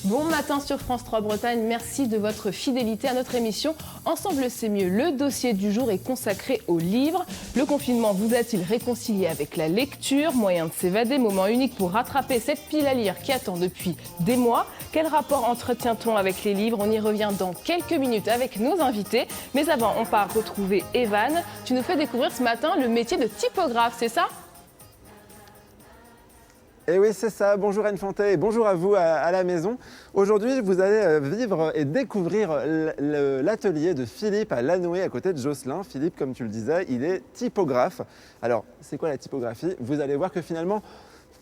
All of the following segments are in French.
Bon matin sur France 3 Bretagne, merci de votre fidélité à notre émission. Ensemble c'est mieux, le dossier du jour est consacré aux livres. Le confinement vous a-t-il réconcilié avec la lecture? Moyen de s'évader, moment unique pour rattraper cette pile à lire qui attend depuis des mois. Quel rapport entretient-on avec les livres? On y revient dans quelques minutes avec nos invités. Mais avant, on part retrouver Evan. Tu nous fais découvrir ce matin le métier de typographe, c'est ça? Et oui, c'est ça. Bonjour Anne Fantet et bonjour à vous à la maison. Aujourd'hui, vous allez vivre et découvrir l'atelier de Philippe à Lannoy, à côté de Josselin. Philippe, comme tu le disais, il est typographe. Alors, c'est quoi la typographie? Vous allez voir que finalement,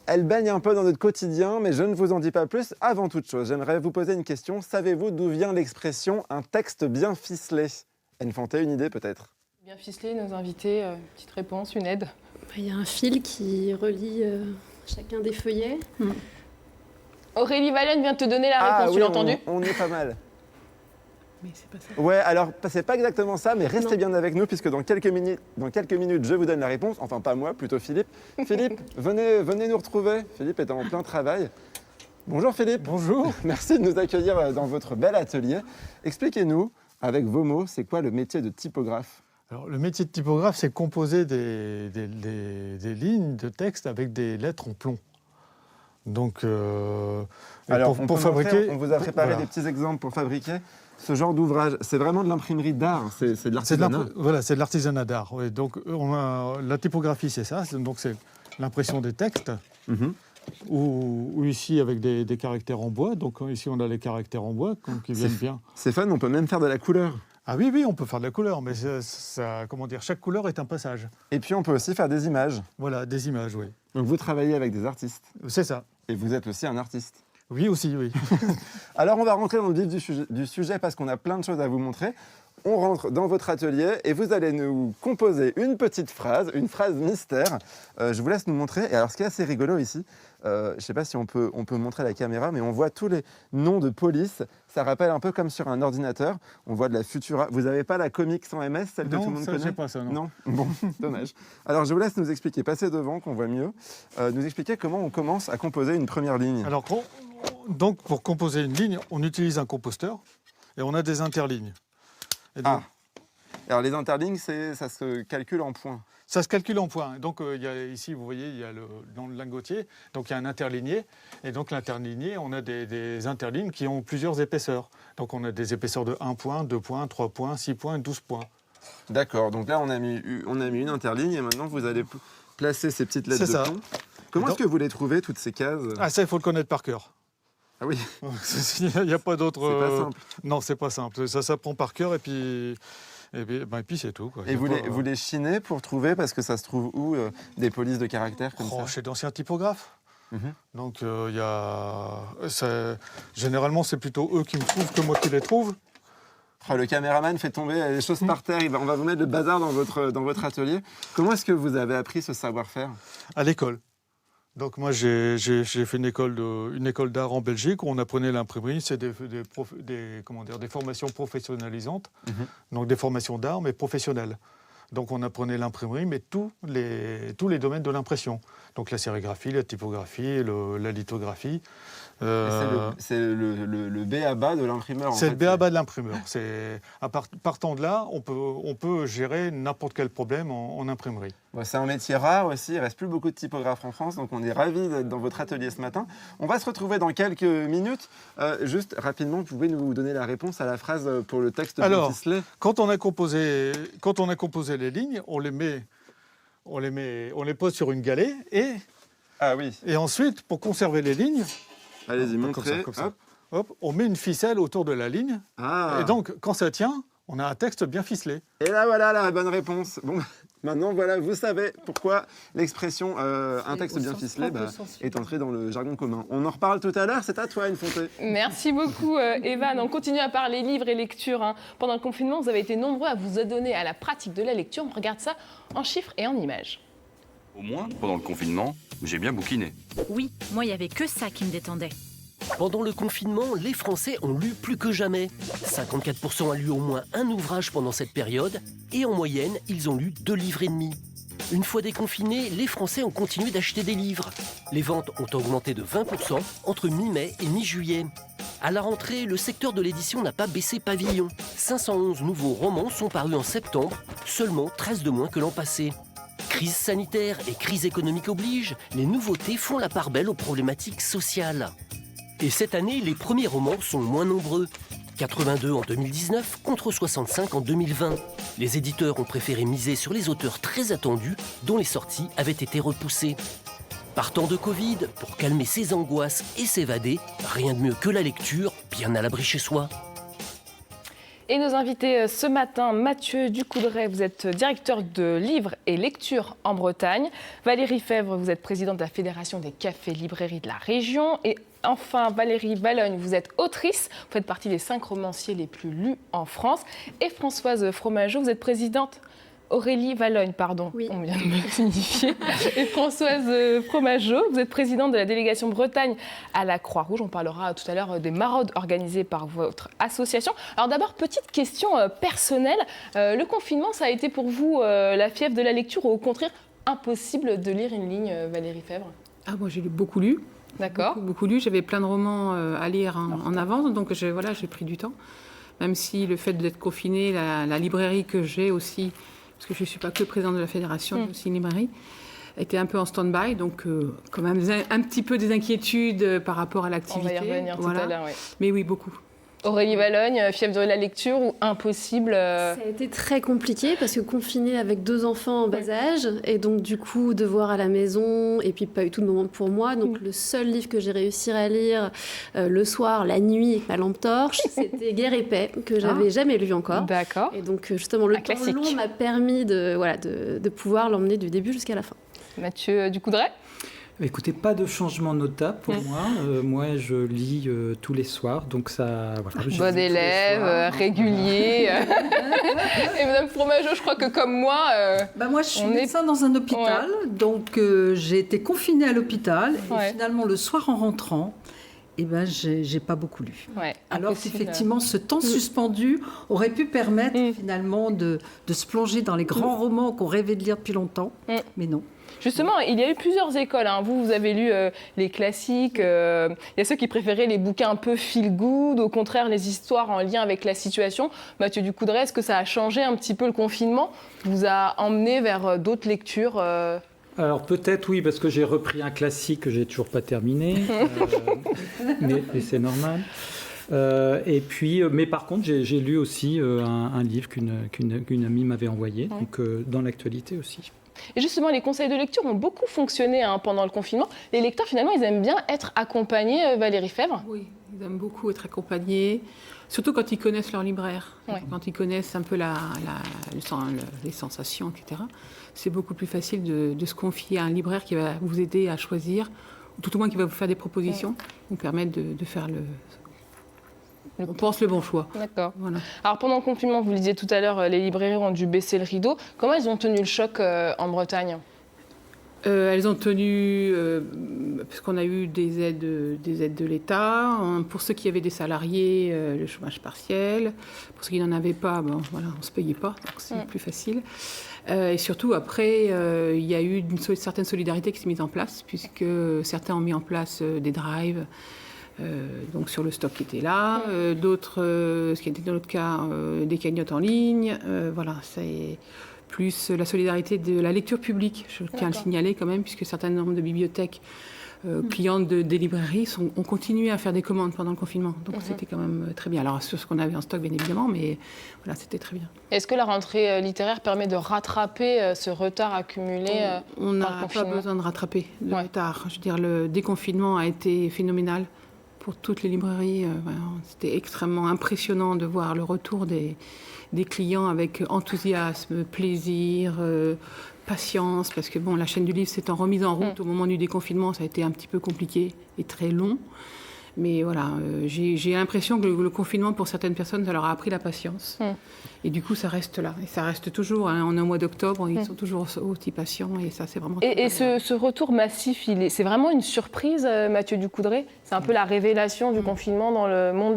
elle baigne un peu dans notre quotidien, mais je ne vous en dis pas plus. Avant toute chose, j'aimerais vous poser une question. Savez-vous d'où vient l'expression « un texte bien ficelé » Anne Fantet, une idée peut-être? Bien ficelé, nos invités, petite réponse, une aide. Il y a un fil qui relie chacun des feuillets. Aurélie Vallienne vient de te donner la réponse, oui, tu l'as entendu? On est pas mal. Mais c'est pas ça. Ouais, alors c'est pas exactement ça, mais restez bien avec nous puisque dans quelques minutes, je vous donne la réponse. Enfin, pas moi, plutôt Philippe. Philippe, venez nous retrouver. Philippe est en plein travail. Bonjour Philippe. Bonjour. Merci de nous accueillir dans votre bel atelier. Expliquez-nous, avec vos mots, c'est quoi le métier de typographe? Alors, le métier de typographe, c'est composer des lignes de texte avec des lettres en plomb. Donc, alors, pour fabriquer... on vous a préparé des petits exemples pour fabriquer ce genre d'ouvrage. C'est vraiment de l'imprimerie d'art, c'est de l'artisanat. Voilà, c'est de l'artisanat d'art. Oui. Donc, la typographie, c'est ça. Donc, c'est l'impression des textes. Ou ici, avec des caractères en bois. Donc, ici, on a les caractères en bois qui viennent bien. C'est fun, on peut même faire de la couleur. Ah oui, on peut faire de la couleur, mais comment dire, chaque couleur est un passage. Et puis on peut aussi faire des images. Voilà, des images, oui. Donc vous travaillez avec des artistes. C'est ça. Et vous êtes aussi un artiste. Oui, aussi, oui. Alors on va rentrer dans le vif du sujet parce qu'on a plein de choses à vous montrer. On rentre dans votre atelier et vous allez nous composer une petite phrase, une phrase mystère. Je vous laisse nous montrer. Et alors ce qui est assez rigolo ici, je ne sais pas si on peut montrer la caméra, mais on voit tous les noms de police. Ça rappelle un peu comme sur un ordinateur. On voit de la Futura. Vous n'avez pas la comique sans MS, celle que tout le monde connaît? Non, c'est pas ça, non. Non. Bon, dommage. Alors je vous laisse nous expliquer, passez devant qu'on voit mieux, nous expliquer comment on commence à composer une première ligne. Alors donc pour composer une ligne, on utilise un composteur et on a des interlignes. Et donc, alors les interlignes, ça se calcule en points. Ça se calcule en points. Donc ici, vous voyez, il y a dans le lingotier, donc il y a un interligné. Et donc l'interligné, on a des interlignes qui ont plusieurs épaisseurs. Donc on a des épaisseurs de 1 point, 2 points, 3 points, 6 points, 12 points. D'accord, donc là on a mis une interligne et maintenant vous allez placer ces petites lettres de plomb. Comment est-ce que vous les trouvez, toutes ces cases? Ah ça, il faut le connaître par cœur. Ah oui. Il n'y a pas d'autre... C'est pas simple. Non, c'est pas simple. Ça s'apprend par cœur et puis c'est tout, quoi. Et vous les chinez pour trouver, parce que ça se trouve où, des polices de caractère comme ça? Chez d'anciens typographes. Donc généralement, c'est plutôt eux qui me trouvent que moi qui les trouve. Oh, le caméraman fait tomber les choses par terre. On va vous mettre le bazar dans votre atelier. Comment est-ce que vous avez appris ce savoir-faire? À l'école. Donc moi, j'ai fait une école d'art en Belgique où on apprenait l'imprimerie. C'est des formations professionnalisantes, donc des formations d'art, mais professionnelles. Donc on apprenait l'imprimerie, mais tous les domaines de l'impression. Donc la sérigraphie, la typographie, la lithographie. C'est le b.a.-ba de l'imprimeur. C'est le b.a.-ba de l'imprimeur. Partant de là, on peut gérer n'importe quel problème en imprimerie. Bon, c'est un métier rare aussi, il ne reste plus beaucoup de typographes en France, donc on est ravis d'être dans votre atelier ce matin. On va se retrouver dans quelques minutes. Juste rapidement, vous pouvez nous donner la réponse à la phrase pour le texte de ficelé? Quand on a composé les lignes, on les pose sur une galette et ensuite, pour conserver les lignes, allez-y, montrez. Comme ça. Hop, on met une ficelle autour de la ligne. Et donc, quand ça tient, on a un texte bien ficelé. Et là, voilà la bonne réponse. Bon, maintenant, voilà, vous savez pourquoi l'expression un texte bien ficelé est entrée dans le jargon commun. On en reparle tout à l'heure. C'est à toi, Anne Fantet. Merci beaucoup, Evan. On continue à parler livres et lecture. Pendant le confinement, vous avez été nombreux à vous adonner à la pratique de la lecture. On regarde ça en chiffres et en images. Au moins, pendant le confinement, j'ai bien bouquiné. Oui, moi, il n'y avait que ça qui me détendait. Pendant le confinement, les Français ont lu plus que jamais. 54% ont lu au moins un ouvrage pendant cette période et en moyenne, ils ont lu 2 livres et demi. Une fois déconfinés, les Français ont continué d'acheter des livres. Les ventes ont augmenté de 20% entre mi-mai et mi-juillet. À la rentrée, le secteur de l'édition n'a pas baissé pavillon. 511 nouveaux romans sont parus en septembre, seulement 13 de moins que l'an passé. Crise sanitaire et crise économique oblige, les nouveautés font la part belle aux problématiques sociales. Et cette année, les premiers romans sont moins nombreux. 82 en 2019 contre 65 en 2020. Les éditeurs ont préféré miser sur les auteurs très attendus dont les sorties avaient été repoussées. Par temps de Covid, pour calmer ses angoisses et s'évader, rien de mieux que la lecture, bien à l'abri chez soi. Et nos invités ce matin, Mathieu Ducoudray, vous êtes directeur de livres et lecture en Bretagne. Valérie Fèvre, vous êtes présidente de la Fédération des cafés-librairies de la région. Et enfin, Valérie Vallogne, vous êtes autrice. Vous faites partie des 5 romanciers les plus lus en France. Et Françoise Fromageau, vous êtes présidente... Aurélie Vallogne, pardon, oui. On vient de me signifier. Et Françoise Fromageau, vous êtes présidente de la délégation Bretagne à la Croix-Rouge. On parlera tout à l'heure des maraudes organisées par votre association. Alors d'abord, petite question personnelle. Le confinement, ça a été pour vous la fièvre de la lecture ou au contraire impossible de lire une ligne, Valérie Fèvre ? Moi, j'ai beaucoup lu. D'accord. Beaucoup lu. J'avais plein de romans à lire en avance, donc j'ai pris du temps. Même si le fait d'être confinée, la librairie que j'ai aussi... parce que je ne suis pas que présidente de la fédération, j'ai aussi une librairie, était un peu en stand-by, donc quand même un petit peu des inquiétudes par rapport à l'activité. On va y revenir tout à l'heure, oui. Mais oui, beaucoup. Aurélie Vallogne, fièvre de la lecture ou impossible Ça a été très compliqué parce que confinée avec 2 enfants en bas âge et donc du coup devoir à la maison et puis pas eu tout de moment pour moi. Donc le seul livre que j'ai réussi à lire le soir, la nuit avec ma lampe torche, c'était Guerre et paix que j'avais jamais lu encore. D'accord. Et donc justement le temps long m'a permis de pouvoir l'emmener du début jusqu'à la fin. Mathieu Ducoudray. Écoutez, pas de changement notable pour moi. Moi, je lis tous les soirs, donc ça... Voilà, bon élève, régulier. Et Madame Fromageau, je crois que comme moi... moi, je suis médecin dans un hôpital, donc j'ai été confinée à l'hôpital. Et finalement, le soir en rentrant, j'ai pas beaucoup lu. Alors qu'effectivement, ce temps suspendu aurait pu permettre finalement de se plonger dans les grands romans qu'on rêvait de lire depuis longtemps, mais non. Justement, il y a eu plusieurs écoles. Vous avez lu les classiques. Il y a ceux qui préféraient les bouquins un peu feel-good, au contraire, les histoires en lien avec la situation. Mathieu Ducoudray, est-ce que ça a changé un petit peu le confinement ? Vous a emmené vers d'autres lectures Alors peut-être oui, parce que j'ai repris un classique que j'ai toujours pas terminé, mais c'est normal. Et puis, mais par contre, j'ai lu aussi un livre qu'une amie m'avait envoyé, donc dans l'actualité aussi. Et justement, les conseils de lecture ont beaucoup fonctionné pendant le confinement. Les lecteurs, finalement, ils aiment bien être accompagnés, Valérie Fèvre. Oui, ils aiment beaucoup être accompagnés, surtout quand ils connaissent leur libraire, quand ils connaissent un peu les sensations, etc. C'est beaucoup plus facile de se confier à un libraire qui va vous aider à choisir, ou tout au moins qui va vous faire des propositions, vous permettre de faire on pense le bon choix. D'accord. Voilà. Alors pendant le confinement, vous le disiez tout à l'heure, les librairies ont dû baisser le rideau. Comment elles ont tenu le choc en Bretagne ? Elles ont tenu, puisqu'on a eu des aides de l'État. Pour ceux qui avaient des salariés, le chômage partiel. Pour ceux qui n'en avaient pas, on ne se payait pas, donc c'est plus facile. Et surtout, après, il y a eu une certaine solidarité qui s'est mise en place, puisque certains ont mis en place des drives. Donc sur le stock qui était là, d'autres, ce qui était dans notre cas, des cagnottes en ligne, c'est plus la solidarité de la lecture publique, je tiens à le signaler quand même, puisque certains nombres de bibliothèques clientes des librairies ont continué à faire des commandes pendant le confinement, donc c'était quand même très bien. Alors sur ce qu'on avait en stock bien évidemment, mais voilà, c'était très bien. Est-ce que la rentrée littéraire permet de rattraper ce retard accumulé On n'a pas besoin de rattraper de retard, je veux dire, le déconfinement a été phénoménal. Pour toutes les librairies, c'était extrêmement impressionnant de voir le retour des clients avec enthousiasme, plaisir, patience, parce que la chaîne du livre s'étant remise en route au moment du déconfinement, ça a été un petit peu compliqué et très long. Mais voilà, j'ai l'impression que le confinement, pour certaines personnes, ça leur a appris la patience. Et du coup, ça reste là. Et ça reste toujours. Hein, on est au mois d'octobre, ils sont toujours aussi patients. Et ça, c'est vraiment... Et ce retour massif, c'est vraiment une surprise, Mathieu Ducoudray? C'est un peu la révélation du confinement dans le monde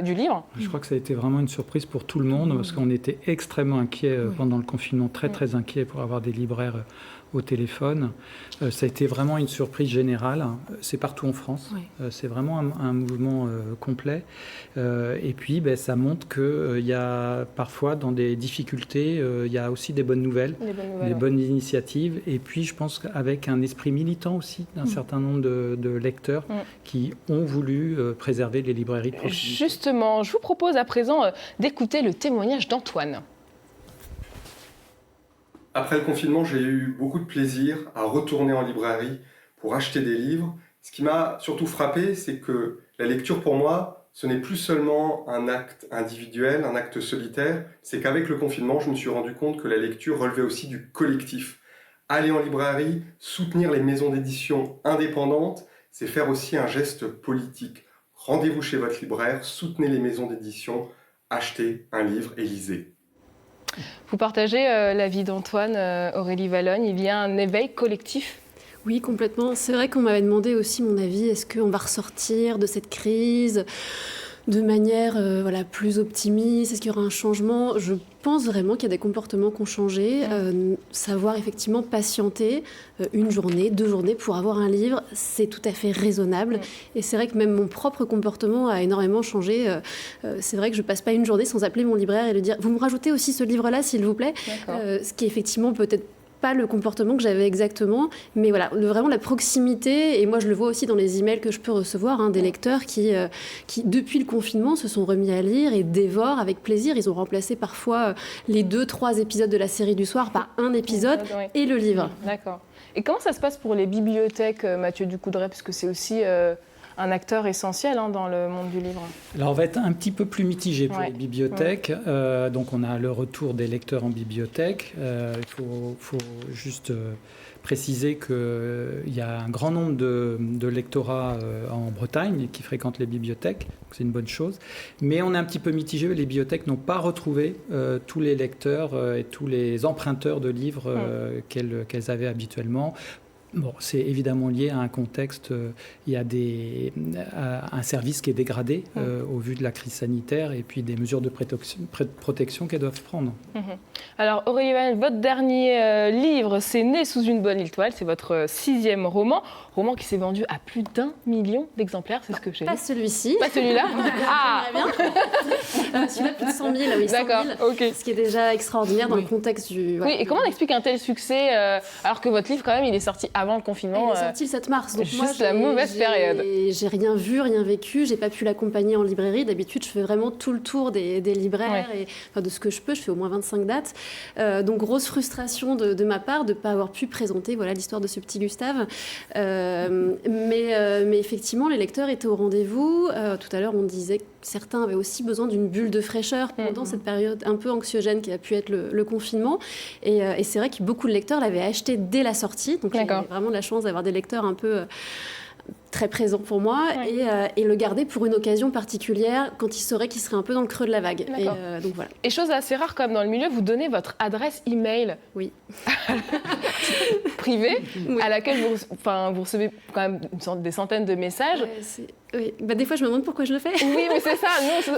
du livre? Je crois que ça a été vraiment une surprise pour tout le monde, parce qu'on était extrêmement inquiets pendant le confinement, très inquiets pour avoir des libraires au téléphone. Ça a été vraiment une surprise générale. C'est partout en France. C'est vraiment un mouvement complet. Et puis, ça montre qu'il y a parfois, dans des difficultés, il y a aussi des bonnes nouvelles, des bonnes initiatives. Et puis, je pense qu'avec un esprit militant aussi d'un certain nombre de lecteurs qui ont voulu préserver les librairies de proximité. Justement, je vous propose à présent d'écouter le témoignage d'Antoine. Après le confinement, j'ai eu beaucoup de plaisir à retourner en librairie pour acheter des livres. Ce qui m'a surtout frappé, c'est que la lecture pour moi, ce n'est plus seulement un acte individuel, un acte solitaire. C'est qu'avec le confinement, je me suis rendu compte que la lecture relevait aussi du collectif. Aller en librairie, soutenir les maisons d'édition indépendantes, c'est faire aussi un geste politique. Rendez-vous chez votre libraire, soutenez les maisons d'édition, achetez un livre et lisez. Vous partagez l'avis d'Antoine, Aurélie Vallogne, il y a un éveil collectif? Oui, complètement. C'est vrai qu'on m'avait demandé aussi mon avis. Est-ce qu'on va ressortir de cette crise de manière plus optimiste? Est-ce qu'il y aura un changement? Je pense vraiment qu'il y a des comportements qui ont changé. Savoir effectivement patienter une journée, 2 journées pour avoir un livre, c'est tout à fait raisonnable. Et c'est vrai que même mon propre comportement a énormément changé. C'est vrai que je ne passe pas une journée sans appeler mon libraire et lui dire « Vous me rajoutez aussi ce livre-là, s'il vous plaît ?» Ce qui est effectivement peut-être pas le comportement que j'avais exactement, mais voilà, vraiment la proximité. Et moi, je le vois aussi dans les emails que je peux recevoir, des lecteurs qui, depuis le confinement, se sont remis à lire et dévorent avec plaisir. Ils ont remplacé parfois les 2-3 épisodes de la série du soir par un épisode et le livre. D'accord. Et comment ça se passe pour les bibliothèques, Mathieu Ducoudray, parce que c'est aussi un acteur essentiel dans le monde du livre? Alors, on va être un petit peu plus mitigé pour les bibliothèques. Donc, on a le retour des lecteurs en bibliothèque. Il faut juste préciser qu'il y a un grand nombre de lectorats en Bretagne qui fréquentent les bibliothèques. Donc, c'est une bonne chose. Mais on est un petit peu mitigé. Les bibliothèques n'ont pas retrouvé tous les lecteurs et tous les emprunteurs de livres qu'elles avaient habituellement. Bon, c'est évidemment lié à un contexte, il y a un service qui est dégradé au vu de la crise sanitaire et puis des mesures de protection qu'elles doivent prendre. Alors Aurélie Vallogne, votre dernier livre, c'est Né sous une bonne étoile, c'est votre 6e roman qui s'est vendu à plus d'1 million d'exemplaires, c'est ce que j'ai Pas celui-ci. Pas celui-là. Ah celui-là, plus de 100 000, oui, 100 000. D'accord, ok. Ce qui est déjà extraordinaire dans le contexte du... Oui, et comment on explique un tel succès alors que votre livre, quand même, il est sorti avant le confinement? Il est sorti le 7 mars, donc juste la mauvaise période. J'ai rien vu, rien vécu, j'ai pas pu l'accompagner en librairie. D'habitude, je fais vraiment tout le tour des libraires, et de ce que je peux, je fais au moins 25 dates. Donc, grosse frustration de ma part de ne pas avoir pu présenter l'histoire de ce petit Gustave. Mais effectivement, les lecteurs étaient au rendez-vous. Tout à l'heure, on disait que certains avaient aussi besoin d'une bulle de fraîcheur pendant cette période un peu anxiogène qui a pu être le confinement. Et c'est vrai que beaucoup de lecteurs l'avaient acheté dès la sortie. Donc, j'ai vraiment de la chance d'avoir des lecteurs un peu très présents pour moi et le garder pour une occasion particulière quand il saurait qu'il serait un peu dans le creux de la vague. Et, donc voilà. Et chose assez rare comme dans le milieu, vous donnez votre adresse email privée à laquelle vous recevez quand même des centaines de messages. Oui. Des fois, je me demande pourquoi je le fais. Oui, mais c'est ça.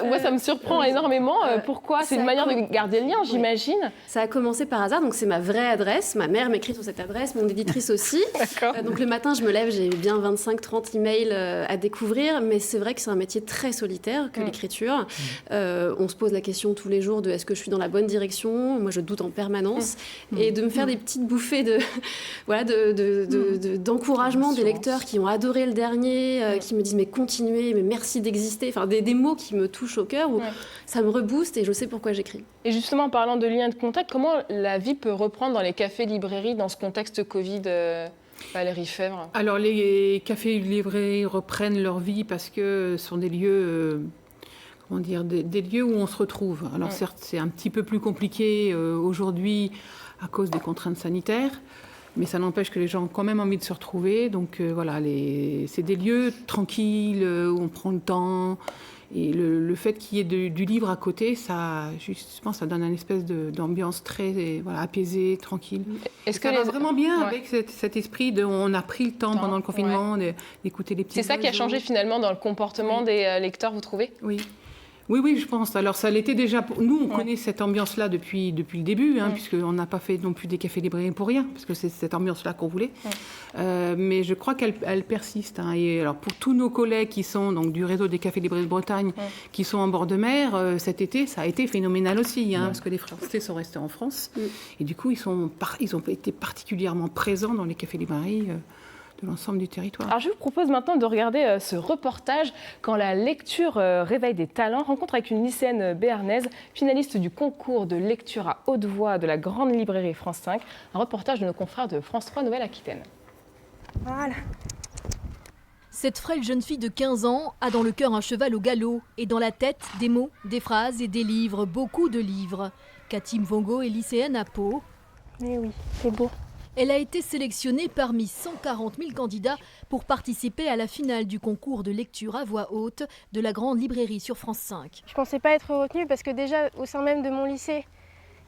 Moi, ça me surprend énormément. Pourquoi? C'est une manière de garder le lien, j'imagine. Ça a commencé par hasard. Donc, c'est ma vraie adresse. Ma mère m'écrit sur cette adresse, mon éditrice aussi. Donc, le matin, je me lève, j'ai bien 25-30 emails à découvrir. Mais c'est vrai que c'est un métier très solitaire que l'écriture. On se pose la question tous les jours de est-ce que je suis dans la bonne direction? Moi, je doute en permanence. Et de me faire des petites bouffées d'encouragement des lecteurs qui ont adoré le dernier, qui me disent mais continuez, mais merci d'exister. Enfin, des mots qui me touchent au cœur, où ça me rebooste et je sais pourquoi j'écris. Et justement, en parlant de liens de contact, comment la vie peut reprendre dans les cafés-librairies dans ce contexte Covid, Valérie Febvre? Alors, les cafés-librairies reprennent leur vie parce que ce sont des lieux... des lieux où on se retrouve. Alors certes, c'est un petit peu plus compliqué aujourd'hui à cause des contraintes sanitaires, Mais ça n'empêche que les gens ont quand même envie de se retrouver. Donc voilà, c'est des lieux tranquilles où on prend le temps. Et le fait qu'il y ait du livre à côté, ça, je pense, ça donne une espèce d'ambiance très apaisée, tranquille. Est-ce que ça va vraiment bien avec cet esprit on a pris le temps pendant le confinement d'écouter les petits oiseaux. C'est ça qui a changé finalement dans le comportement des lecteurs, vous trouvez ? Oui, je pense. Alors, ça l'était déjà. Nous, on connaît cette ambiance-là depuis le début, puisqu'on n'a pas fait non plus des cafés-librairies pour rien, parce que c'est cette ambiance-là qu'on voulait. Mais je crois qu'elle persiste. Et alors, pour tous nos collègues qui sont donc, du réseau des cafés-librairies de Bretagne, qui sont en bord de mer, cet été, ça a été phénoménal aussi, parce que les Français sont restés en France. Et du coup, ils ont été particulièrement présents dans les cafés-librairies. De l'ensemble du territoire. Alors je vous propose maintenant de regarder ce reportage quand la lecture réveille des talents. Rencontre avec une lycéenne béarnaise, finaliste du concours de lecture à haute voix de la grande librairie France 5. Un reportage de nos confrères de France 3 Nouvelle-Aquitaine. Voilà. Cette frêle jeune fille de 15 ans a dans le cœur un cheval au galop et dans la tête des mots, des phrases et des livres, beaucoup de livres. Cathy Mvongo est lycéenne à Pau. Mais oui, c'est beau. Elle a été sélectionnée parmi 140 000 candidats pour participer à la finale du concours de lecture à voix haute de la grande librairie sur France 5. Je ne pensais pas être retenue parce que déjà au sein même de mon lycée,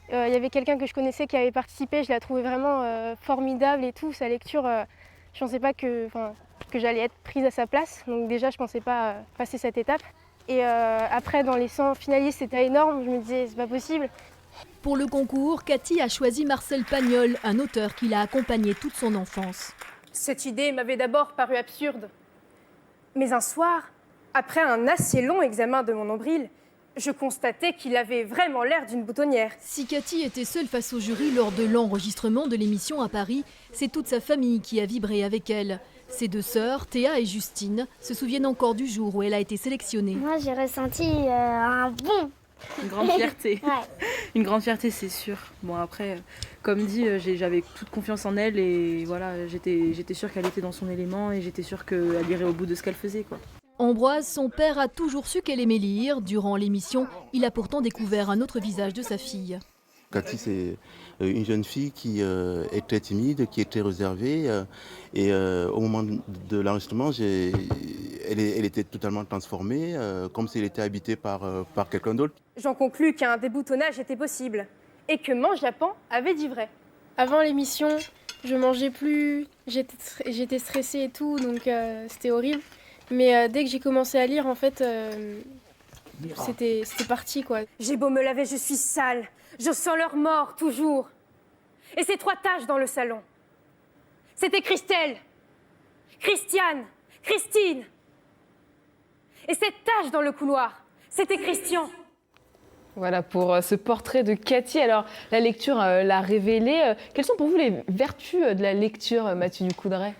il y avait quelqu'un que je connaissais qui avait participé. Je la trouvais vraiment formidable et tout. Sa lecture, je ne pensais pas que j'allais être prise à sa place. Donc déjà, je ne pensais pas passer cette étape. Et après, dans les 100 finalistes, c'était énorme. Je me disais, c'est pas possible. Pour le concours, Cathy a choisi Marcel Pagnol, un auteur qui l'a accompagné toute son enfance. Cette idée m'avait d'abord paru absurde. Mais un soir, après un assez long examen de mon nombril, je constatais qu'il avait vraiment l'air d'une boutonnière. Si Cathy était seule face au jury lors de l'enregistrement de l'émission à Paris, c'est toute sa famille qui a vibré avec elle. Ses deux sœurs, Théa et Justine, se souviennent encore du jour où elle a été sélectionnée. Moi, j'ai ressenti un bon. Une grande fierté. Ouais. Une grande fierté, c'est sûr. Bon, après, comme dit, j'avais toute confiance en elle et voilà, j'étais sûre qu'elle était dans son élément et j'étais sûre qu'elle irait au bout de ce qu'elle faisait, quoi. Ambroise, son père, a toujours su qu'elle aimait lire. Durant l'émission, il a pourtant découvert un autre visage de sa fille. Cathy, c'est une jeune fille qui est très timide, qui est très réservée. Et au moment de l'enregistrement, elle était totalement transformée, comme si elle était habitée par quelqu'un d'autre. J'en conclus qu'un déboutonnage était possible et que Mange Japan avait dit vrai. Avant l'émission, je mangeais plus, j'étais stressée et tout, donc c'était horrible. Mais dès que j'ai commencé à lire, en fait, c'était parti, quoi. J'ai beau me laver, je suis sale. Je sens leur mort, toujours. Et ces 3 taches dans le salon. C'était Christelle, Christiane, Christine. Et cette tache dans le couloir, c'était Christian. Voilà pour ce portrait de Cathy. Alors, la lecture l'a révélé. Quelles sont pour vous les vertus de la lecture, Mathieu Ducoudray ?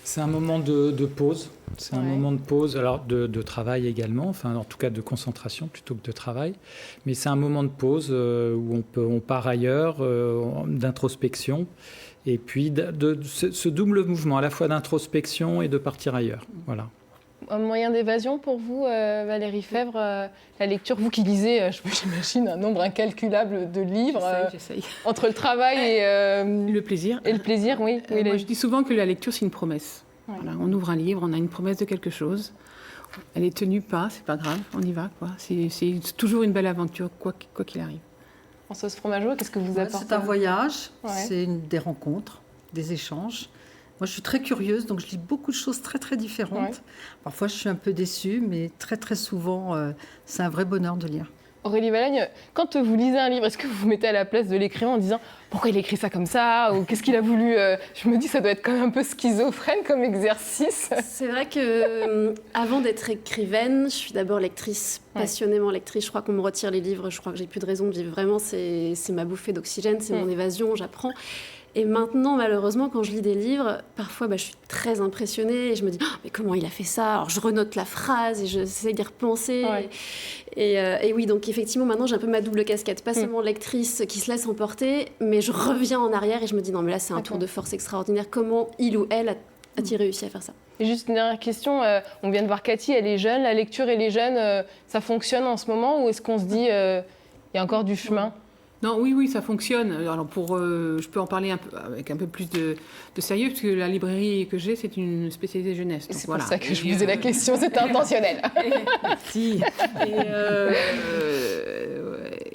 C'est un moment de pause. C'est un moment de pause, alors de travail également, enfin en tout cas de concentration plutôt que de travail. Mais c'est un moment de pause où on part ailleurs, d'introspection. Et puis de ce double mouvement, à la fois d'introspection et de partir ailleurs. Voilà. Un moyen d'évasion pour vous, Valérie Febvre, la lecture, vous qui lisez, j'imagine, un nombre incalculable de livres. J'essaye. Entre le travail et le plaisir. Et le plaisir, oui. Moi, je dis souvent que la lecture, c'est une promesse. Ouais. Voilà, on ouvre un livre, on a une promesse de quelque chose. Elle est tenue pas, c'est pas grave, on y va, quoi. C'est toujours une belle aventure, quoi qu'il arrive. Françoise Fromageau, qu'est-ce que vous apportez ? C'est un voyage, c'est des rencontres, des échanges. Moi, je suis très curieuse, donc je lis beaucoup de choses très, très différentes. Ouais. Parfois, je suis un peu déçue, mais très, très souvent, c'est un vrai bonheur de lire. Aurélie Valagne, quand vous lisez un livre, est-ce que vous vous mettez à la place de l'écrivain en disant pourquoi il a écrit ça comme ça ou qu'est-ce qu'il a voulu Je me dis ça doit être quand même un peu schizophrène comme exercice. C'est vrai que avant d'être écrivaine, je suis d'abord lectrice, passionnément lectrice. Je crois qu'on me retire les livres, je crois que j'ai plus de raison de vivre. Vraiment, c'est ma bouffée d'oxygène, c'est mon évasion, j'apprends. Et maintenant, malheureusement, quand je lis des livres, parfois, je suis très impressionnée et je me dis mais comment il a fait ça ? Alors, je renote la phrase et j'essaie d'y repenser. Ouais. Et oui, donc effectivement, maintenant, j'ai un peu ma double casquette. Pas seulement lectrice qui se laisse emporter, mais je reviens en arrière et je me dis non, mais là, c'est un tour de force extraordinaire. Comment il ou elle a-t-il réussi à faire ça ? Et juste une dernière question. On vient de voir Cathy, elle est jeune. La lecture et les jeunes, ça fonctionne en ce moment ou est-ce qu'on se dit il y a encore du chemin ? Non, oui, ça fonctionne. Alors je peux en parler avec un peu plus de sérieux, parce que la librairie que j'ai, c'est une spécialité jeunesse. C'est pour ça que je vous posais la question, c'était intentionnel. Merci.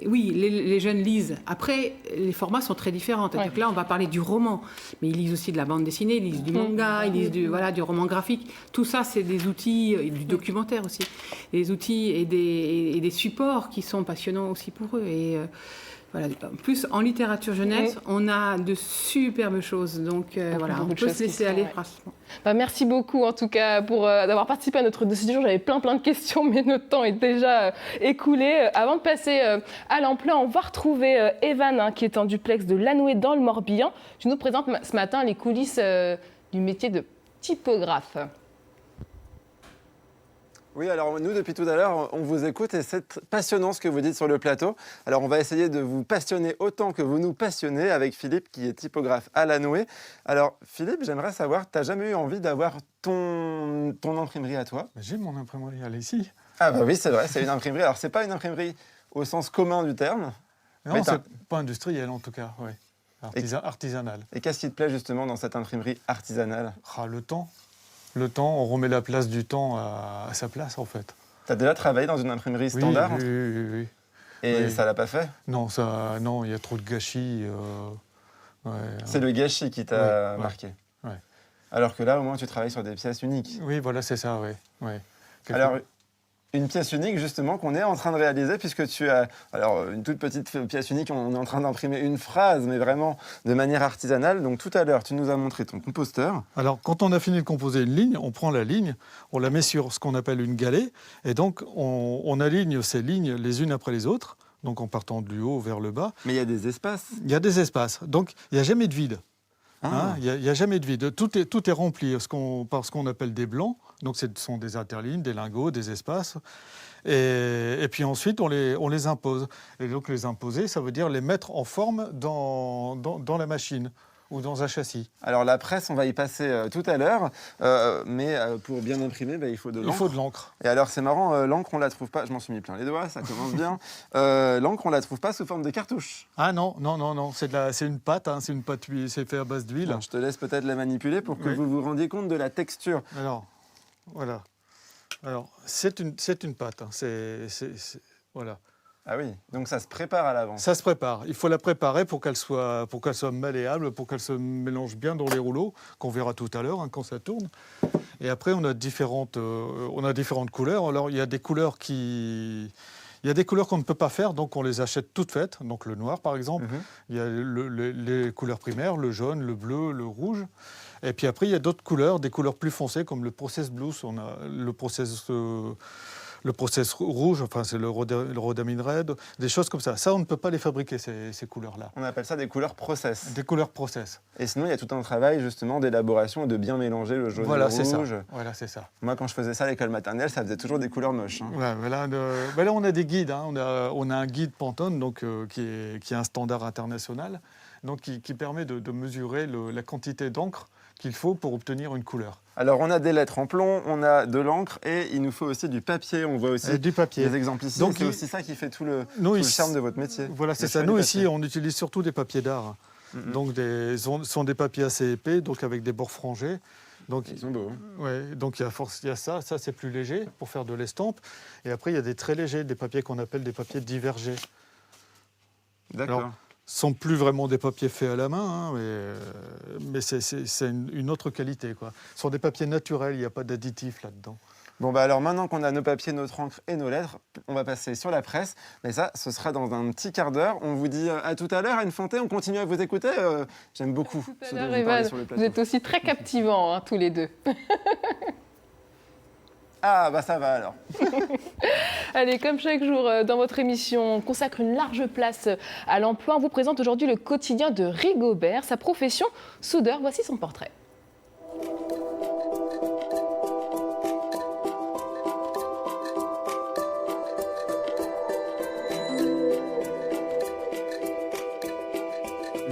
Oui, les jeunes lisent. Après, les formats sont très différents. C'est-à-dire que là, on va parler du roman, mais ils lisent aussi de la bande dessinée, ils lisent du manga, ils lisent du roman graphique. Tout ça, c'est des outils, et du documentaire aussi, des outils et des supports qui sont passionnants aussi pour eux. Et voilà. En plus, en littérature jeunesse, on a de superbes choses. Donc voilà, on peut se laisser aller. Merci beaucoup en tout cas d'avoir participé à notre dossier du jour. J'avais plein de questions, mais notre temps est déjà écoulé. Avant de passer à l'emploi, on va retrouver Evan, qui est en duplex de Lanoué dans le Morbihan. Tu nous présentes ce matin les coulisses du métier de typographe. Oui, alors nous, depuis tout à l'heure, on vous écoute et c'est passionnant ce que vous dites sur le plateau. Alors on va essayer de vous passionner autant que vous nous passionnez avec Philippe, qui est typographe à Lanoué. Alors Philippe, j'aimerais savoir, tu n'as jamais eu envie d'avoir ton imprimerie à toi? J'ai mon imprimerie, elle est ici. Ah bah oui, c'est vrai, c'est une imprimerie. Alors c'est pas une imprimerie au sens commun du terme. Non, c'est pas industriel en tout cas, oui. Artisanal. Et qu'est-ce qui te plaît justement dans cette imprimerie artisanale? Le temps. Le temps, on remet la place du temps à sa place, en fait. Tu as déjà travaillé dans une imprimerie standard? Oui. Et ça l'a pas fait? Non, il y a trop de gâchis. C'est le gâchis qui t'a marqué? Ouais. Alors que là, au moins, tu travailles sur des pièces uniques. Oui, voilà, c'est ça, oui. Alors, une pièce unique, justement, qu'on est en train de réaliser, puisque tu as... Alors, une toute petite pièce unique, on est en train d'imprimer une phrase, mais vraiment de manière artisanale. Donc, tout à l'heure, tu nous as montré ton composteur. Alors, quand on a fini de composer une ligne, on prend la ligne, on la met sur ce qu'on appelle une galée, et donc, on aligne ces lignes les unes après les autres, donc en partant du haut vers le bas. Mais il y a des espaces. Il y a des espaces. Donc, il n'y a jamais de vide. Il n'y a jamais de vide. Tout est rempli par ce qu'on appelle des blancs. Donc, ce sont des interlignes, des lingots, des espaces. Et puis ensuite, on les impose. Et donc, les imposer, ça veut dire les mettre en forme dans la machine ou dans un châssis. Alors, la presse, on va y passer tout à l'heure. Mais pour bien imprimer, il faut de l'encre. Il faut de l'encre. Et alors, c'est marrant, l'encre, on ne la trouve pas... Je m'en suis mis plein les doigts, ça commence bien. L'encre, on ne la trouve pas sous forme de cartouche. Ah non. C'est une pâte, c'est une pâte, c'est fait à base d'huile. Je te laisse peut-être la manipuler pour que vous vous rendiez compte de la texture. Alors, voilà. Alors, c'est une pâte. Voilà. Ah oui, donc ça se prépare à l'avance. Ça se prépare. Il faut la préparer pour qu'elle soit malléable, pour qu'elle se mélange bien dans les rouleaux, qu'on verra tout à l'heure quand ça tourne. Et après, on a différentes couleurs. Alors, il y a des couleurs qu'on ne peut pas faire, donc on les achète toutes faites. Donc le noir, par exemple. Il y a les couleurs primaires, le jaune, le bleu, le rouge. Et puis après, il y a d'autres couleurs, des couleurs plus foncées, comme le process blues. On a le process rouge, enfin c'est le rhodamine red, des choses comme ça. Ça, on ne peut pas les fabriquer, ces couleurs-là. On appelle ça des couleurs process. Des couleurs process. Et sinon, il y a tout un travail justement d'élaboration et de bien mélanger le jaune et le rouge. Voilà, c'est ça. Moi, quand je faisais ça à l'école maternelle, ça faisait toujours des couleurs moches. Ouais, mais là, on a des guides. On a un guide Pantone donc, qui est un standard international, donc, qui permet de mesurer la quantité d'encre qu'il faut pour obtenir une couleur. Alors, on a des lettres en plomb, on a de l'encre et il nous faut aussi du papier. On voit aussi du papier. Des exemples ici. C'est aussi ça qui fait tout le charme de votre métier. Voilà, c'est ça. Nous, ici, on utilise surtout des papiers d'art. Donc, ce sont des papiers assez épais, donc avec des bords frangés. Donc, ils sont beaux. Donc, il y a ça. Ça, c'est plus léger pour faire de l'estampe. Et après, il y a des très légers, des papiers qu'on appelle des papiers divergés. D'accord. Alors, ce ne sont plus vraiment des papiers faits à la main, mais c'est une autre qualité, quoi. Ce sont des papiers naturels, il n'y a pas d'additifs là-dedans. Bon, alors maintenant qu'on a nos papiers, notre encre et nos lettres, on va passer sur la presse. Mais ça, ce sera dans un petit quart d'heure. On vous dit à tout à l'heure, Anne Fanté. On continue à vous écouter. J'aime beaucoup ce dont vous parlez sur le plateau. Vous êtes aussi très captivants, tous les deux. Ah, ça va alors. Allez, comme chaque jour dans votre émission, on consacre une large place à l'emploi. On vous présente aujourd'hui le quotidien de Rigobert, sa profession, soudeur. Voici son portrait.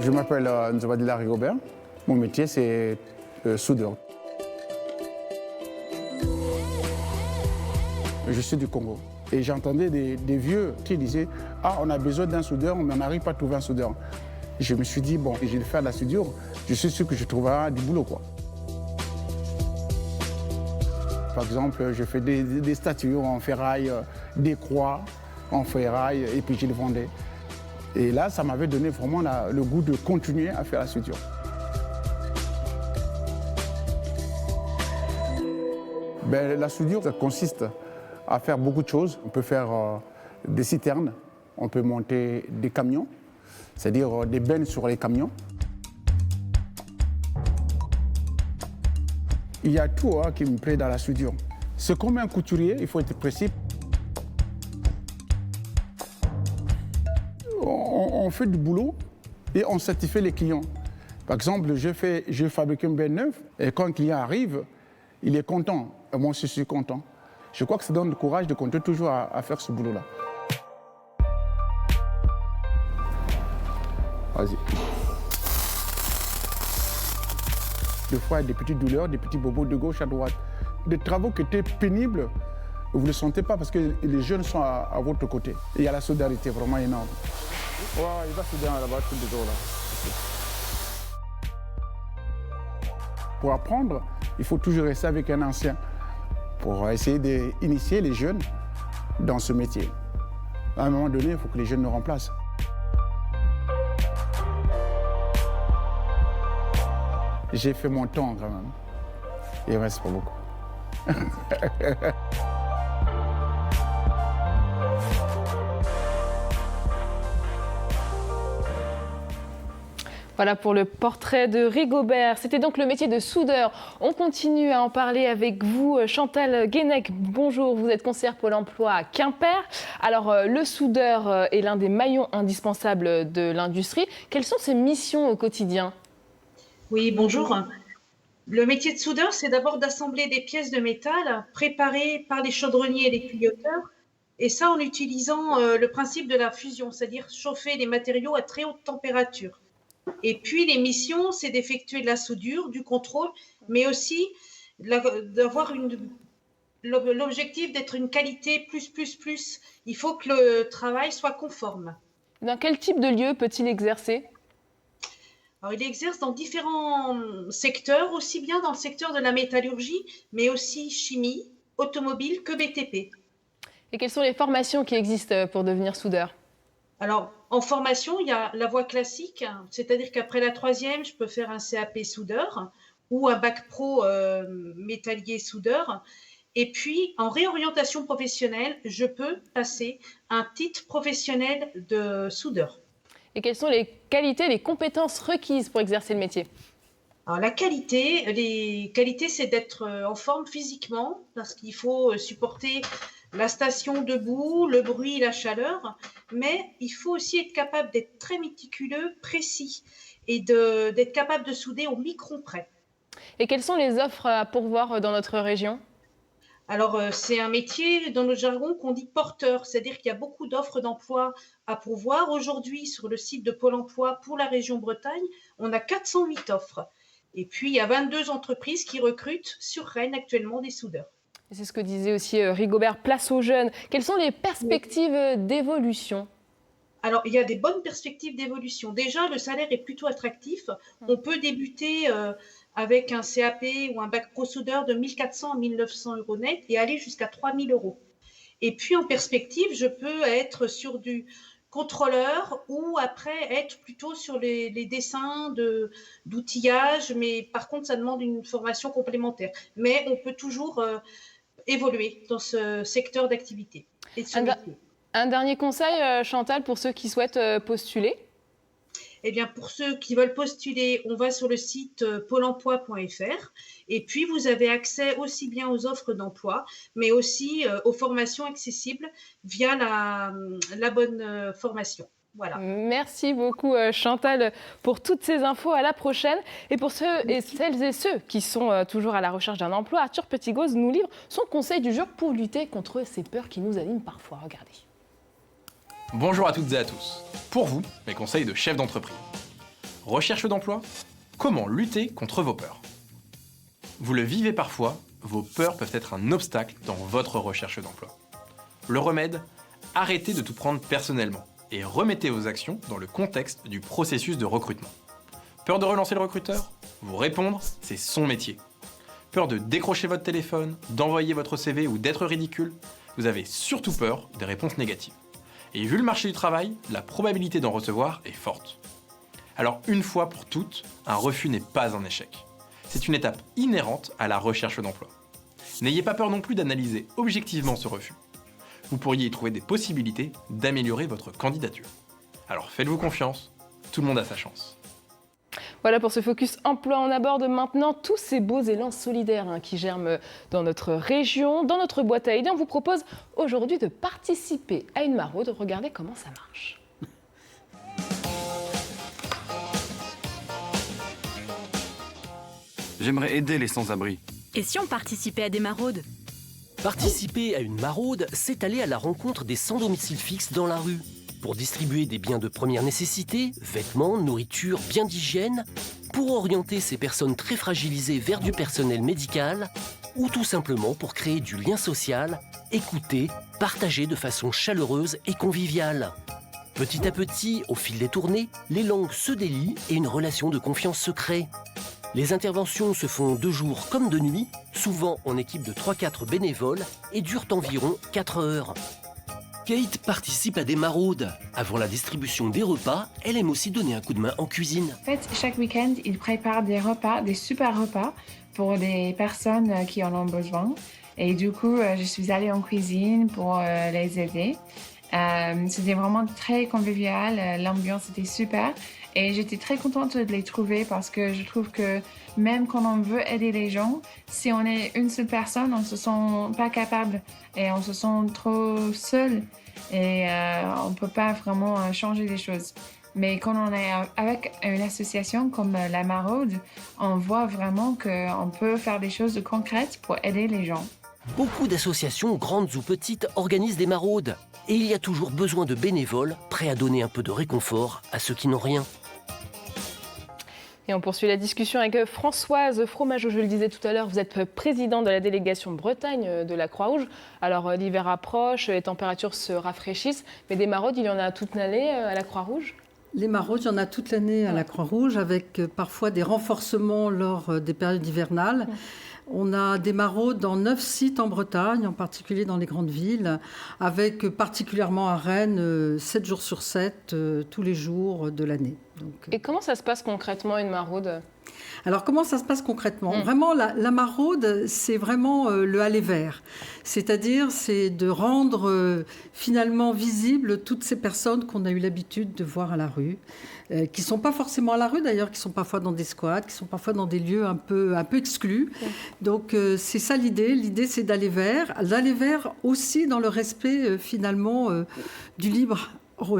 Je m'appelle Nzobadila Rigobert. Mon métier, c'est soudeur. Je suis du Congo. Et j'entendais des vieux qui disaient « Ah, on a besoin d'un soudeur, mais on n'arrive pas à trouver un soudeur. » Je me suis dit « Bon, je vais faire de la soudure, je suis sûr que je trouverai du boulot, quoi. » Par exemple, je fais des statues en ferraille, des croix en ferraille, et puis je les vendais. Et là, ça m'avait donné vraiment le goût de continuer à faire la soudure. La soudure, ça consiste à faire beaucoup de choses. On peut faire des citernes, on peut monter des camions, c'est-à-dire des bennes sur les camions. Il y a tout qui me plaît dans la soudure. C'est comme un couturier, il faut être précis. On fait du boulot et on satisfait les clients. Par exemple, je fabrique une benne neuve et quand un client arrive, il est content. Et moi, je suis content. Je crois que ça donne le courage de continuer toujours à faire ce boulot-là. Vas-y. Des fois, il y a des petites douleurs, des petits bobos de gauche à droite. Des travaux qui étaient pénibles, vous ne le sentez pas parce que les jeunes sont à votre côté. Et il y a la solidarité vraiment énorme. Ouais, il va souder là-bas, tout le jour là. Pour apprendre, il faut toujours rester avec un ancien pour essayer d'initier les jeunes dans ce métier. À un moment donné, il faut que les jeunes nous remplacent. J'ai fait mon temps quand même. Il ne reste pas beaucoup. Voilà pour le portrait de Rigobert. C'était donc le métier de soudeur. On continue à en parler avec vous. Chantal Guénec, bonjour. Vous êtes conseillère Pôle emploi à Quimper. Alors, le soudeur est l'un des maillons indispensables de l'industrie. Quelles sont ses missions au quotidien ? Oui, bonjour. Le métier de soudeur, c'est d'abord d'assembler des pièces de métal préparées par les chaudronniers et les tuyauteurs. Et ça en utilisant le principe de la fusion, c'est-à-dire chauffer les matériaux à très haute température. Et puis, les missions, c'est d'effectuer de la soudure, du contrôle, mais aussi d'avoir l'objectif d'être une qualité plus. Il faut que le travail soit conforme. Dans quel type de lieu peut-il exercer ? Alors, il exerce dans différents secteurs, aussi bien dans le secteur de la métallurgie, mais aussi chimie, automobile que BTP. Et quelles sont les formations qui existent pour devenir soudeur ? Alors, en formation, il y a la voie classique, c'est-à-dire qu'après la 3e, je peux faire un CAP soudeur ou un bac pro métallier soudeur. Et puis, en réorientation professionnelle, je peux passer un titre professionnel de soudeur. Et quelles sont les qualités, les compétences requises pour exercer le métier ? Alors, les qualités, c'est d'être en forme physiquement, parce qu'il faut supporter la station debout, le bruit, la chaleur, mais il faut aussi être capable d'être très méticuleux, précis, et d'être capable de souder au micron près. Et quelles sont les offres à pourvoir dans notre région ? Alors, c'est un métier dans notre jargon qu'on dit porteur, c'est-à-dire qu'il y a beaucoup d'offres d'emploi à pourvoir. Aujourd'hui, sur le site de Pôle emploi pour la région Bretagne, on a 408 offres. Et puis, il y a 22 entreprises qui recrutent sur Rennes actuellement des soudeurs. C'est ce que disait aussi Rigobert, place aux jeunes. Quelles sont les perspectives d'évolution ? Alors, il y a des bonnes perspectives d'évolution. Déjà, le salaire est plutôt attractif. On peut débuter avec un CAP ou un bac pro soudeur de 1 400 à 1 900 euros net et aller jusqu'à 3 000 euros. Et puis, en perspective, je peux être sur du contrôleur ou après être plutôt sur les dessins d'outillage. Mais par contre, ça demande une formation complémentaire. Mais on peut toujours évoluer dans ce secteur d'activité. Un dernier conseil, Chantal, pour ceux qui souhaitent postuler ? Eh bien, pour ceux qui veulent postuler, on va sur le site pôle-emploi.fr et puis vous avez accès aussi bien aux offres d'emploi, mais aussi aux formations accessibles via la bonne formation. Voilà. Merci beaucoup Chantal pour toutes ces infos. À la prochaine. Et pour celles et ceux qui sont toujours à la recherche d'un emploi, Arthur Petitgos nous livre son conseil du jour pour lutter contre ces peurs qui nous animent parfois. Regardez. Bonjour à toutes et à tous. Pour vous, mes conseils de chef d'entreprise. Recherche d'emploi ? Comment lutter contre vos peurs ? Vous le vivez parfois, vos peurs peuvent être un obstacle dans votre recherche d'emploi. Le remède, arrêtez de tout prendre personnellement et remettez vos actions dans le contexte du processus de recrutement. Peur de relancer le recruteur? Vous répondre, c'est son métier. Peur de décrocher votre téléphone, d'envoyer votre CV ou d'être ridicule? Vous avez surtout peur des réponses négatives. Et vu le marché du travail, la probabilité d'en recevoir est forte. Alors une fois pour toutes, un refus n'est pas un échec. C'est une étape inhérente à la recherche d'emploi. N'ayez pas peur non plus d'analyser objectivement ce refus. Vous pourriez y trouver des possibilités d'améliorer votre candidature. Alors faites-vous confiance, tout le monde a sa chance. Voilà pour ce focus emploi. On aborde maintenant tous ces beaux élans solidaires qui germent dans notre région. Dans notre boîte à idées, on vous propose aujourd'hui de participer à une maraude. Regardez comment ça marche. J'aimerais aider les sans-abri. Et si on participait à des maraudes? Participer à une maraude, c'est aller à la rencontre des sans domicile fixe dans la rue, pour distribuer des biens de première nécessité, vêtements, nourriture, biens d'hygiène, pour orienter ces personnes très fragilisées vers du personnel médical, ou tout simplement pour créer du lien social, écouter, partager de façon chaleureuse et conviviale. Petit à petit, au fil des tournées, les langues se délient et une relation de confiance se crée. Les interventions se font de jour comme de nuit, souvent en équipe de 3-4 bénévoles et durent environ 4 heures. Kate participe à des maraudes. Avant la distribution des repas, elle aime aussi donner un coup de main en cuisine. En fait, chaque week-end, ils préparent des repas, des super repas pour des personnes qui en ont besoin. Et du coup, je suis allée en cuisine pour les aider. C'était vraiment très convivial, l'ambiance était super. Et j'étais très contente de les trouver parce que je trouve que même quand on veut aider les gens, si on est une seule personne, on ne se sent pas capable et on se sent trop seul et on ne peut pas vraiment changer les choses. Mais quand on est avec une association comme la Maraude, on voit vraiment qu'on peut faire des choses concrètes pour aider les gens. Beaucoup d'associations, grandes ou petites, organisent des maraudes. Et il y a toujours besoin de bénévoles prêts à donner un peu de réconfort à ceux qui n'ont rien. Et on poursuit la discussion avec Françoise Fromageau. Je le disais tout à l'heure, vous êtes présidente de la délégation Bretagne de la Croix-Rouge. Alors l'hiver approche, les températures se rafraîchissent, mais des maraudes, il y en a toute l'année à la Croix-Rouge? Les maraudes, il y en a toute l'année à la Croix-Rouge, avec parfois des renforcements lors des périodes hivernales. On a des maraudes dans 9 sites en Bretagne, en particulier dans les grandes villes, avec particulièrement à Rennes, 7 jours sur 7, tous les jours de l'année. Et comment ça se passe concrètement, une maraude ? Alors, comment ça se passe concrètement ? Vraiment, la maraude, c'est vraiment le aller vers. C'est-à-dire, c'est de rendre finalement visibles toutes ces personnes qu'on a eu l'habitude de voir à la rue, qui ne sont pas forcément à la rue d'ailleurs, qui sont parfois dans des squats, qui sont parfois dans des lieux un peu exclus. Donc, c'est ça l'idée. L'idée, c'est d'aller vers aussi dans le respect finalement du libre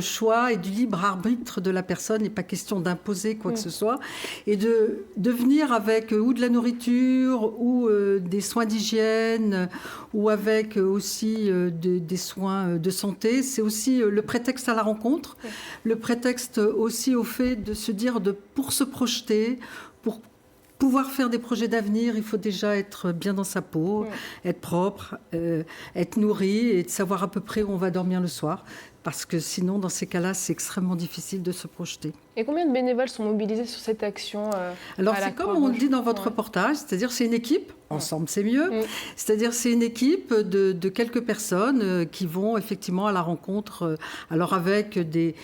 choix et du libre arbitre de la personne. Il n'est pas question d'imposer quoi que ce soit. Et de venir avec ou de la nourriture ou des soins d'hygiène ou avec aussi des soins de santé. C'est aussi le prétexte à la rencontre, le prétexte aussi au fait de se dire pour se projeter, pour pouvoir faire des projets d'avenir, il faut déjà être bien dans sa peau, être propre, être nourri et de savoir à peu près où on va dormir le soir. Parce que sinon, dans ces cas-là, c'est extrêmement difficile de se projeter. Et combien de bénévoles sont mobilisés sur cette action Alors, c'est comme on le dit dans votre reportage, c'est-à-dire c'est une équipe, ensemble c'est mieux, c'est-à-dire c'est une équipe de quelques personnes qui vont effectivement à la rencontre, alors avec des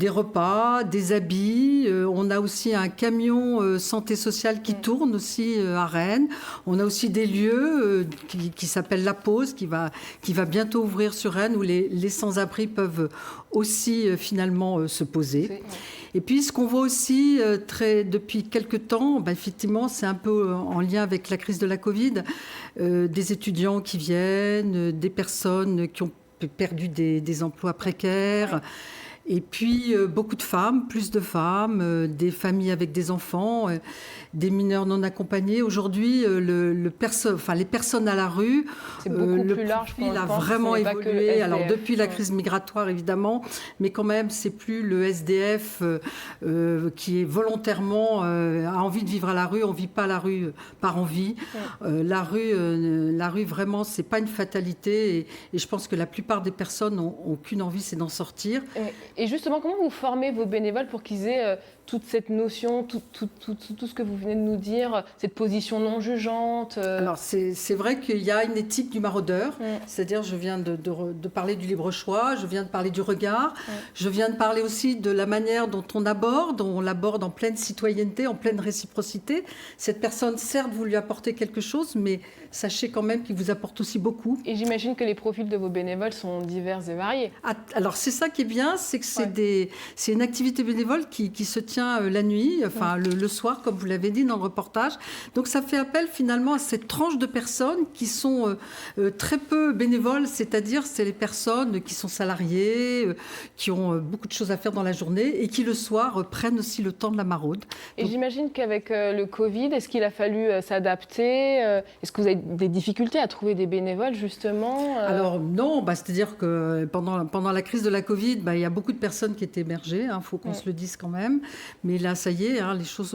repas, des habits. On a aussi un camion santé sociale qui tourne aussi à Rennes. On a aussi des lieux qui s'appellent La Pause, qui va bientôt ouvrir sur Rennes, où les sans-abri peuvent aussi finalement se poser. Et puis ce qu'on voit aussi depuis quelques temps, effectivement c'est un peu en lien avec la crise de la Covid, des étudiants qui viennent, des personnes qui ont perdu des emplois précaires. Et puis beaucoup de femmes, plus de femmes, des familles avec des enfants, des mineurs non accompagnés. Aujourd'hui, les personnes à la rue, c'est beaucoup plus large qu'on a vraiment évolué. Alors depuis la crise migratoire évidemment, mais quand même c'est plus le SDF qui est volontairement a envie de vivre à la rue. On vit pas à la rue par envie. La rue vraiment c'est pas une fatalité et je pense que la plupart des personnes ont qu'une envie, c'est d'en sortir. Et justement, comment vous formez vos bénévoles pour qu'ils aient toute cette notion, tout ce que vous venez de nous dire, cette position non jugeante Alors, c'est vrai qu'il y a une éthique du maraudeur, c'est-à-dire je viens de parler du libre choix, je viens de parler du regard, je viens de parler aussi de la manière dont on l'aborde en pleine citoyenneté, en pleine réciprocité. Cette personne, certes, vous lui apportez quelque chose, mais sachez quand même qu'il vous apporte aussi beaucoup. Et j'imagine que les profils de vos bénévoles sont divers et variés. Alors, c'est ça qui est bien, c'est que c'est une activité bénévole qui se tient la nuit, enfin le soir, comme vous l'avez dit dans le reportage. Donc, ça fait appel finalement à cette tranche de personnes qui sont très peu bénévoles, c'est-à-dire c'est les personnes qui sont salariées, qui ont beaucoup de choses à faire dans la journée et qui le soir prennent aussi le temps de la maraude. Et j'imagine qu'avec le Covid, est-ce qu'il a fallu s'adapter Est-ce que vous avez des difficultés à trouver des bénévoles justement Alors non, c'est-à-dire que pendant la crise de la Covid, il y a beaucoup de personnes qui étaient émergées, faut qu'on se le dise quand même. Mais là, ça y est,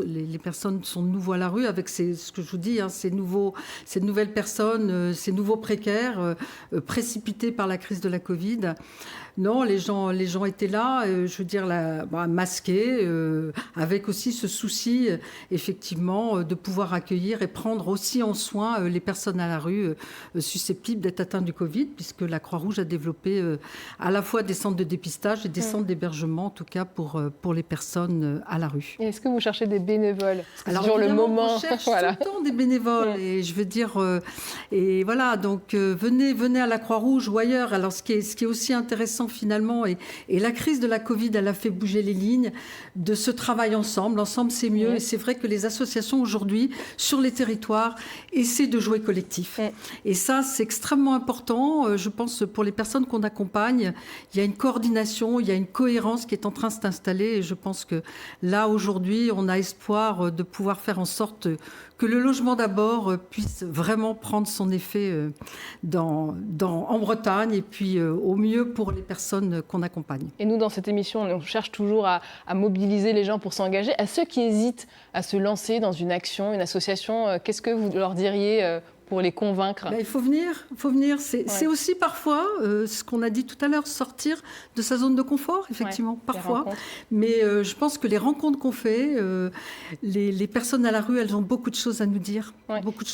les personnes sont de nouveau à la rue avec ce que je vous dis, ces nouvelles personnes, ces nouveaux précaires précipités par la crise de la Covid. Non, les gens étaient là, je veux dire, masqués, avec aussi ce souci, effectivement, de pouvoir accueillir et prendre aussi en soin les personnes à la rue susceptibles d'être atteintes du Covid, puisque la Croix-Rouge a développé à la fois des centres de dépistage et des centres d'hébergement, en tout cas pour les personnes à la rue. Et est-ce que vous cherchez des bénévoles? Alors, sur le moment, on cherche tout le temps des bénévoles, et je veux dire, et voilà, donc venez à la Croix-Rouge ou ailleurs. Alors, ce qui est aussi intéressant finalement, et la crise de la Covid, elle a fait bouger les lignes de ce travail ensemble. Ensemble, c'est mieux. Et c'est vrai que les associations aujourd'hui, sur les territoires, essaient de jouer collectif. Et ça, c'est extrêmement important. Je pense pour les personnes qu'on accompagne, il y a une coordination, il y a une cohérence qui est en train de s'installer. Et je pense que là, aujourd'hui, on a espoir de pouvoir faire en sorte que le logement d'abord puisse vraiment prendre son effet en Bretagne et puis au mieux pour les personnes qu'on accompagne. Et nous, dans cette émission, on cherche toujours à mobiliser les gens pour s'engager. À ceux qui hésitent à se lancer dans une action, une association, qu'est-ce que vous leur diriez pour les convaincre? Il faut venir. C'est aussi parfois, ce qu'on a dit tout à l'heure, sortir de sa zone de confort, effectivement, parfois. Mais je pense que les rencontres qu'on fait, les personnes à la rue, elles ont beaucoup de choses à nous dire, beaucoup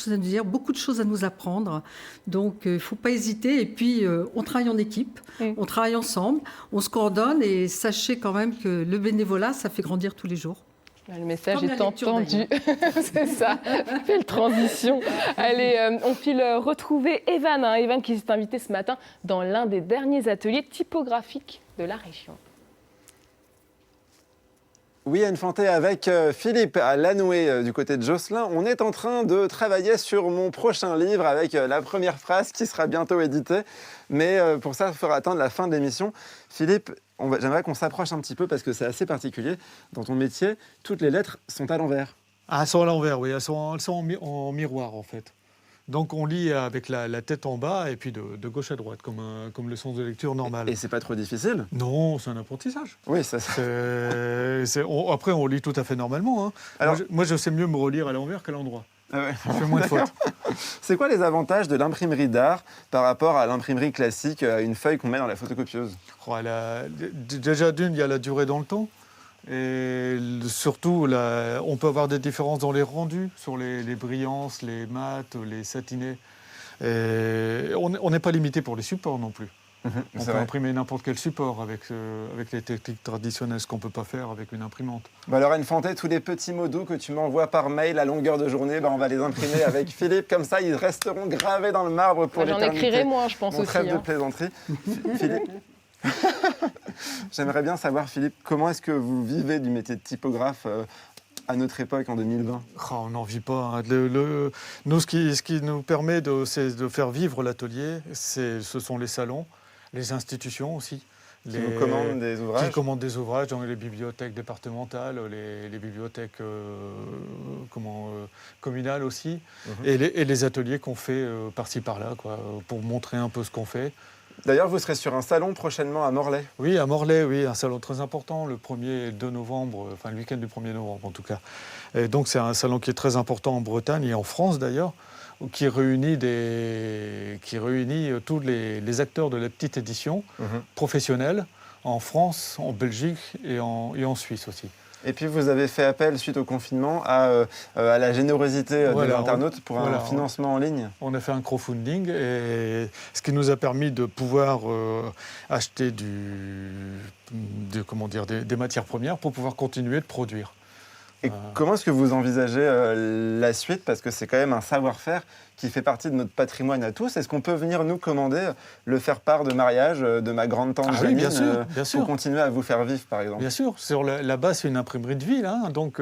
de choses à nous apprendre. Donc, il ne faut pas hésiter. Et puis, on travaille en équipe, on travaille ensemble, on se coordonne et sachez quand même que le bénévolat, ça fait grandir tous les jours. Le message est entendu. C'est ça, belle transition. Allez, on file retrouver Evan. Evan qui s'est invité ce matin dans l'un des derniers ateliers typographiques de la région. Oui, Anne Fanté, avec Philippe à Lanoué du côté de Josselin, on est en train de travailler sur mon prochain livre avec la première phrase qui sera bientôt éditée. Mais pour ça, il faudra attendre la fin de l'émission. Philippe, j'aimerais qu'on s'approche un petit peu parce que c'est assez particulier. Dans ton métier, toutes les lettres sont à l'envers. Ah, elles sont à l'envers, oui. Elles sont en miroir, en fait. Donc on lit avec la tête en bas et puis de gauche à droite, comme le sens de lecture normal. Et c'est pas trop difficile? Non, c'est un apprentissage. Oui, ça. Après, on lit tout à fait normalement. Hein. Alors, moi, je sais mieux me relire à l'envers qu'à l'endroit. Ah ouais. Je fais moins de fautes. C'est quoi les avantages de l'imprimerie d'art par rapport à l'imprimerie classique, une feuille qu'on met dans la photocopieuse? Déjà d'une, il y a la durée dans le temps. Et surtout, on peut avoir des différences dans les rendus, sur les brillances, les mattes, les satinés. Et on n'est pas limité pour les supports non plus. On peut imprimer n'importe quel support avec les techniques traditionnelles, ce qu'on ne peut pas faire avec une imprimante. Alors Anne Fanté, tous les petits mots doux que tu m'envoies par mail à longueur de journée, on va les imprimer avec Philippe, comme ça ils resteront gravés dans le marbre pour l'éternité. J'en écrirai moins, je pense aussi. Mon trêve de plaisanterie. Philippe, j'aimerais bien savoir, Philippe, comment est-ce que vous vivez du métier de typographe à notre époque, en 2020? On n'en vit pas. Nous, ce qui nous permet de faire vivre l'atelier, ce sont les salons, les institutions aussi. vous commandent des ouvrages. Qui commandent des ouvrages dans les bibliothèques départementales, les bibliothèques communales aussi, et les ateliers qu'on fait par-ci par-là, pour montrer un peu ce qu'on fait. D'ailleurs, vous serez sur un salon prochainement à Morlaix. Oui, à Morlaix, oui, un salon très important, le 1er et 2 novembre, enfin le week-end du 1er novembre en tout cas. Et donc c'est un salon qui est très important en Bretagne et en France d'ailleurs, qui réunit tous les acteurs de la petite édition professionnelle en France, en Belgique et en Suisse aussi. Et puis vous avez fait appel, suite au confinement, à la générosité des internautes pour un financement en ligne. On a fait un crowdfunding, et ce qui nous a permis de pouvoir acheter des matières premières pour pouvoir continuer de produire. Et comment est-ce que vous envisagez la suite? Parce que c'est quand même un savoir-faire qui fait partie de notre patrimoine à tous. Est-ce qu'on peut venir nous commander le faire-part de mariage de ma grande-tante Janine, bien sûr. pour continuer à vous faire vivre, par exemple? Bien sûr. Sur la base, c'est une imprimerie de ville. Donc,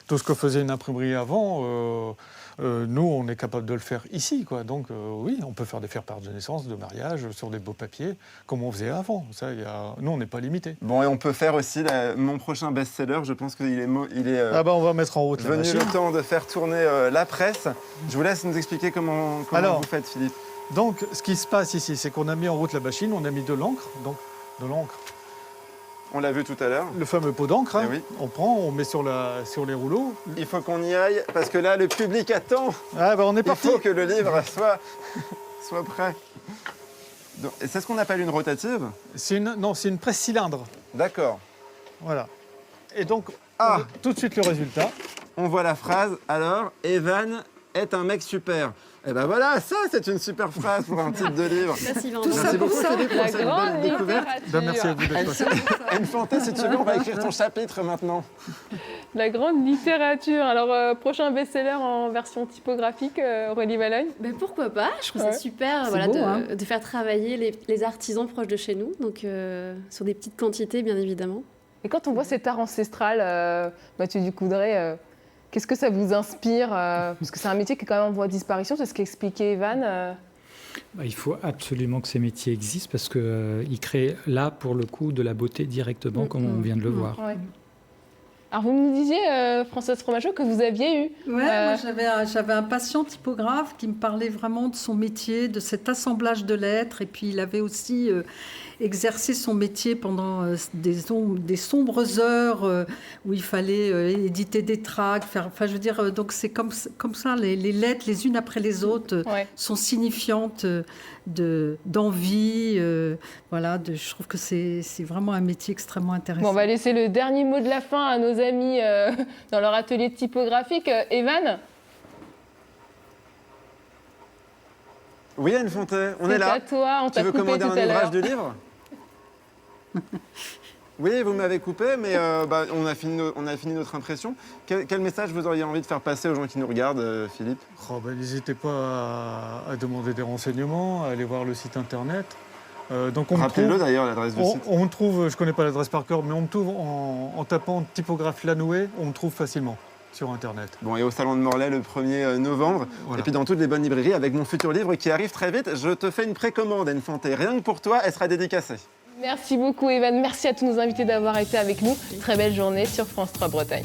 tout ce que faisait une imprimerie avant, nous, on est capable de le faire ici. Donc, oui, on peut faire des faire-part de naissance, de mariage, sur des beaux papiers, comme on faisait avant. Nous, on n'est pas limité. Bon, et on peut faire aussi mon prochain best-seller. Je pense qu'il est on va mettre en route la machine. Venu le temps de faire tourner la presse. Je vous laisse nous expliquer comment vous faites, Philippe. Donc, ce qui se passe ici, c'est qu'on a mis en route la machine, on a mis de l'encre. On l'a vu tout à l'heure. Le fameux pot d'encre, oui. On prend, on met sur les rouleaux. Il faut qu'on y aille, parce que là, le public attend. On est parti. Il faut que le livre soit prêt. C'est ce qu'on appelle une rotative? C'est une presse cylindre. D'accord. Voilà. Et donc, tout de suite le résultat. On voit la phrase, alors, Evan est un mec super. Et ben voilà, ça c'est une super phrase pour un titre de livre. Merci beaucoup Philippe pour cette belle découverte. Merci à vous d'être passé. Enfanté, si tu veux, on va écrire ton chapitre maintenant. La grande littérature. Alors, prochain best-seller en version typographique, Aurélie Valognes? Pourquoi pas? Je trouve ça super de faire travailler les artisans proches de chez nous, donc sur des petites quantités, bien évidemment. Et quand on voit cet art ancestral, Mathieu Ducoudray, qu'est-ce que ça vous inspire? Parce que c'est un métier qui est quand même en voie de disparition, c'est ce qu'expliquait Evan. Il faut absolument que ces métiers existent parce qu'ils créent là, pour le coup, de la beauté directement, comme on vient de le voir. Ouais. Alors, vous me disiez, Françoise Fromageau, que vous aviez eu... Oui, moi j'avais un patient typographe qui me parlait vraiment de son métier, de cet assemblage de lettres. Et puis il avait aussi exercé son métier pendant des sombres heures où il fallait éditer des tracts. Donc c'est comme ça, les lettres, les unes après les autres, sont signifiantes d'envie. Je trouve que c'est vraiment un métier extrêmement intéressant. Bon, on va laisser le dernier mot de la fin à nos amis dans leur atelier typographique. Evan? Oui, Anne Fontet, on est là. C'est à toi, on t'a coupé tout à l'heure. Tu veux commander un ouvrage de livre? Oui, vous m'avez coupé, mais on a fini notre impression. Quel message vous auriez envie de faire passer aux gens qui nous regardent, Philippe? N'hésitez pas à demander des renseignements, à aller voir le site internet. Rappelez-le d'ailleurs, l'adresse du site. On me trouve, je ne connais pas l'adresse par cœur, mais on me trouve en tapant typographe Lanouet, on me trouve facilement sur internet. Bon, et au Salon de Morlaix le 1er novembre, et puis dans toutes les bonnes librairies, avec mon futur livre qui arrive très vite, je te fais une précommande, Anne Fontet. Rien que pour toi, elle sera dédicacée. Merci beaucoup, Evan. Merci à tous nos invités d'avoir été avec nous. Très belle journée sur France 3 Bretagne.